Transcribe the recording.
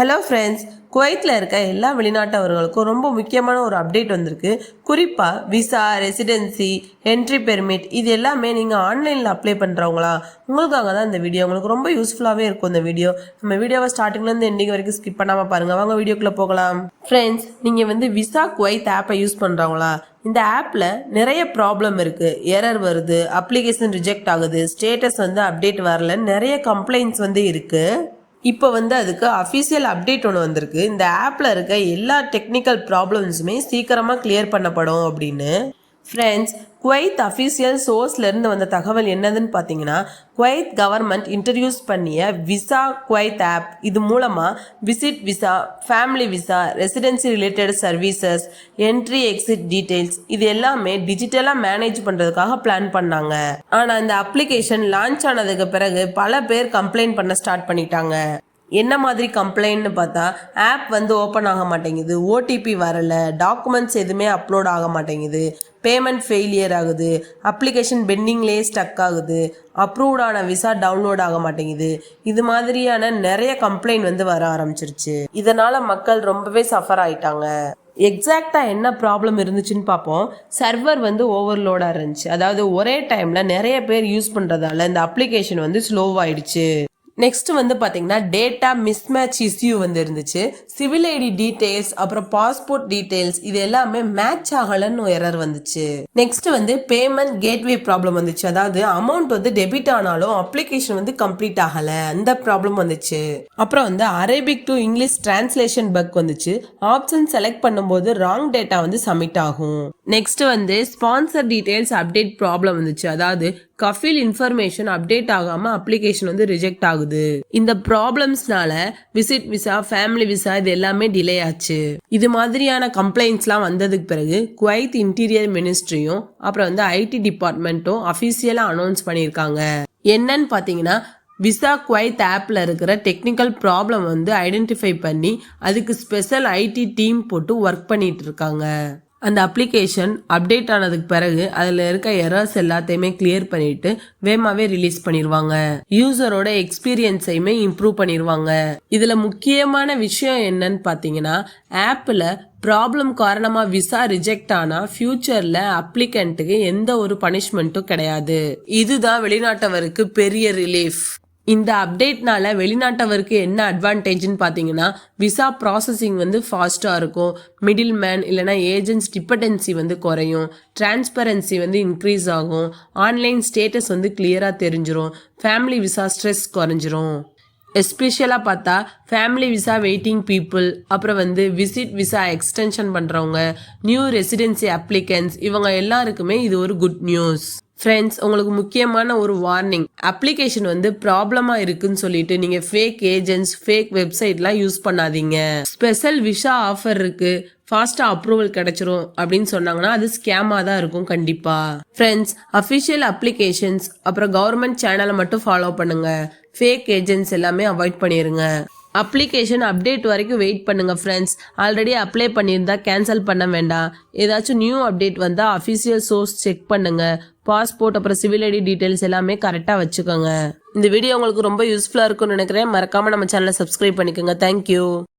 Hello friends, குவைத்தில் இருக்க எல்லா வெளிநாட்டவர்களுக்கும் ரொம்ப முக்கியமான ஒரு அப்டேட் வந்திருக்கு. குறிப்பாக விசா, ரெசிடென்சி, என்ட்ரி பெர்மிட் இது எல்லாமே நீங்கள் ஆன்லைனில் அப்ளை பண்ணுறவங்களா உங்களுக்காக தான் இந்த வீடியோ. உங்களுக்கு ரொம்ப யூஸ்ஃபுல்லாகவே இருக்கும் இந்த வீடியோ. நம்ம வீடியோவை ஸ்டார்டிங்லேருந்து எண்டிங் வரைக்கும் ஸ்கிப் பண்ணாமல் பாருங்கள். வாங்க வீடியோக்குள்ளே போகலாம். ஃப்ரெண்ட்ஸ், நீங்கள் விசா குவைத் ஆப்பை யூஸ் பண்ணுறவங்களா? இந்த ஆப்பில் நிறைய ப்ராப்ளம் இருக்குது. எரர் வருது, அப்ளிகேஷன் ரிஜெக்ட் ஆகுது, ஸ்டேட்டஸ் அப்டேட் வரல, நிறைய கம்ப்ளைண்ட்ஸ் இருக்குது. இப்போ அதுக்கு அஃபீஷியல் அப்டேட் ஒன்று வந்திருக்கு. இந்த ஆப்பில் இருக்க எல்லா டெக்னிக்கல் ப்ராப்ளம்ஸுமே சீக்கிரமாக கிளியர் பண்ணப்படும் அப்படின்னு. ஃப்ரெண்ட்ஸ், குவைத் அஃபீஷியல் சோர்ஸ்லேருந்து வந்த தகவல் என்னதுன்னு பார்த்தீங்கன்னா, குவைத் கவர்மெண்ட் இன்ட்ரடியூஸ் பண்ணிய விசா குவைத் ஆப். இது மூலமாக visit visa, family visa, residency related services, entry exit details இது எல்லாமே டிஜிட்டலாக மேனேஜ் பண்ணுறதுக்காக பிளான் பண்ணாங்க. ஆனால் இந்த அப்ளிகேஷன் லான்ச் ஆனதுக்கு பிறகு பல பேர் கம்ப்ளைண்ட் பண்ண ஸ்டார்ட் பண்ணிட்டாங்க. என்ன மாதிரி கம்ப்ளைண்ட்னு பார்த்தா, ஆப் ஓப்பன் ஆக மாட்டேங்குது, ஓடிபி வரலை, டாக்குமெண்ட்ஸ் எதுவுமே அப்லோட் ஆக மாட்டேங்குது, பேமெண்ட் ஃபெயிலியர் ஆகுது, அப்ளிகேஷன் பெண்டிங்லேயே ஸ்டக் ஆகுது, அப்ரூவ்டான விசா டவுன்லோட் ஆக மாட்டேங்குது. இது மாதிரியான நிறைய கம்ப்ளைண்ட் வர ஆரம்பிச்சிருச்சு. இதனால மக்கள் ரொம்பவே சஃபர் ஆயிட்டாங்க. எக்ஸாக்டா என்ன ப்ராப்ளம் இருந்துச்சுன்னு பார்ப்போம். சர்வர் ஓவர்லோடாக இருந்துச்சு. அதாவது ஒரே டைம்ல நிறைய பேர் யூஸ் பண்றதால இந்த அப்ளிகேஷன் ஸ்லோவாயிடுச்சு. நெக்ஸ்ட் பார்த்தீங்கன்னா டேட்டா மிஸ்மேட்ச் இஷ்யூ இருந்துச்சு. சிவில் ஐடி டீடைல்ஸ், அப்புறம் பாஸ்போர்ட் டீடைல்ஸ் இது எல்லாமே மேட்ச் ஆகலன்னு எரர் வந்துச்சு. நெக்ஸ்ட் பேமெண்ட் கேட்வே ப்ராப்ளம் வந்துச்சு. அதாவது அமௌண்ட் டெபிட் ஆனாலும் அப்ளிகேஷன் கம்ப்ளீட் ஆகல, அந்த ப்ராப்ளம் வந்துச்சு. அப்புறம் Arabic to English translation buck வந்துச்சு. ஆப்ஷன் செலக்ட் பண்ணும்போது ராங் டேட்டா சப்மிட் ஆகும். Next sponsor details update problem வந்துச்சு. அதாவது கஃபீல் இன்ஃபர்மேஷன் அப்டேட் ஆகாம அப்ளிகேஷன் ரிஜெக்ட் ஆகுது. இந்த ப்ராப்ளம்ஸ்னால விசிட் விசா, ஃபேமிலி விசா இது எல்லாமே டிலே ஆச்சு. இது மாதிரியான கம்ப்ளைண்ட்ஸ்லாம் வந்ததுக்கு பிறகு குவைத் இன்டீரியர் மினிஸ்ட்ரியும் அப்புறம் ஐடி டிபார்ட்மெண்ட்டும் அஃபீஷியலா அனௌன்ஸ் பண்ணியிருக்காங்க. என்னன்னு பாத்தீங்கன்னா, விசா குவைத் ஆப்ல இருக்கிற டெக்னிக்கல் ப்ராப்ளம் ஐடென்டிஃபை பண்ணி அதுக்கு ஸ்பெஷல் ஐடி டீம் போட்டு ஒர்க் பண்ணிட்டு இருக்காங்க. அந்த அப்ளிகேஷன் அப்டேட் ஆனதுக்கு பிறகு அதில் இருக்க எரர்ஸ் எல்லாத்தையுமே கிளியர் பண்ணிட்டு வேகமாவே ரிலீஸ் பண்ணிடுவாங்க. யூசரோட எக்ஸ்பீரியன்ஸையுமே இம்ப்ரூவ் பண்ணிடுவாங்க. இதுல முக்கியமான விஷயம் என்னன்னு பார்த்தீங்கன்னா, ஆப்பில் ப்ராப்ளம் காரணமா விசா ரிஜெக்ட் ஆனா ஃபியூச்சர்ல அப்ளிகண்ட்டுக்கு எந்த ஒரு பனிஷ்மெண்ட்டும் கிடையாது. இதுதான் வெளிநாட்டவருக்கு பெரிய ரிலீஃப். இந்த அப்டேட்னால வெளிநாட்டவருக்கு என்ன அட்வான்டேஜ்னு பார்த்தீங்கன்னா, விசா ப்ராசஸிங் ஃபாஸ்ட்டாக இருக்கும், மிடில் மேன் இல்லைனா ஏஜென்ட்ஸ் டிபெண்டன்சி குறையும், டிரான்ஸ்பரன்சி இன்க்ரீஸ் ஆகும், ஆன்லைன் ஸ்டேட்டஸ் கிளியராக தெரிஞ்சிடும், ஃபேமிலி விசா ஸ்ட்ரெஸ் குறைஞ்சிரும். எஸ்பெஷலாக பார்த்தா ஃபேமிலி விசா வெயிட்டிங் பீப்புள், அப்புறம் விசிட் விசா எக்ஸ்டென்ஷன் பண்ணுறவங்க, நியூ ரெசிடென்சி அப்ளிகன்ஸ் இவங்க எல்லாருக்குமே இது ஒரு குட் நியூஸ். ஃப்ரெண்ட்ஸ், உங்களுக்கு முக்கியமான ஒரு வார்னிங். அப்ளிகேஷன் ப்ராப்ளமா இருக்குன்னு சொல்லிட்டு நீங்க ஃபேக் ஏஜென்ட்ஸ், ஃபேக் வெப்சைட்லாம் யூஸ் பண்ணாதீங்க. ஸ்பெஷல் விசா ஆஃபர் இருக்கு, ஃபாஸ்டா அப்ரூவல் கிடைச்சிரும் அப்படின்னு சொன்னாங்கன்னா அது ஸ்கேமா தான் இருக்கும் கண்டிப்பா. ஃப்ரெண்ட்ஸ், அஃபிஷியல் அப்ளிகேஷன்ஸ் அப்புறம் கவர்மெண்ட் சேனலை மட்டும் ஃபாலோ பண்ணுங்க. ஃபேக் ஏஜென்ட்ஸ் எல்லாமே அவாய்ட் பண்ணிருங்க. அப்ளிகேஷன் அப்டேட் வரைக்கும் வெயிட் பண்ணுங்க ஃப்ரெண்ட்ஸ். ஆல்ரெடி அப்ளை பண்ணியிருந்தா கேன்சல் பண்ண வேண்டாம். ஏதாச்சும் நியூ அப்டேட் வந்தால் அஃபிஷியல் சோர்ஸ் செக் பண்ணுங்க. பாஸ்போர்ட் அப்புறம் சிவில் ஐடி டீடைல்ஸ் எல்லாமே கரெக்டாக வச்சுக்கோங்க. இந்த வீடியோ உங்களுக்கு ரொம்ப யூஸ்ஃபுல்லாக இருக்கும்னு நினைக்கிறேன். மறக்காம நம்ம சேனலை சப்ஸ்கிரைப் பண்ணிக்கோங்க. தேங்க்யூ.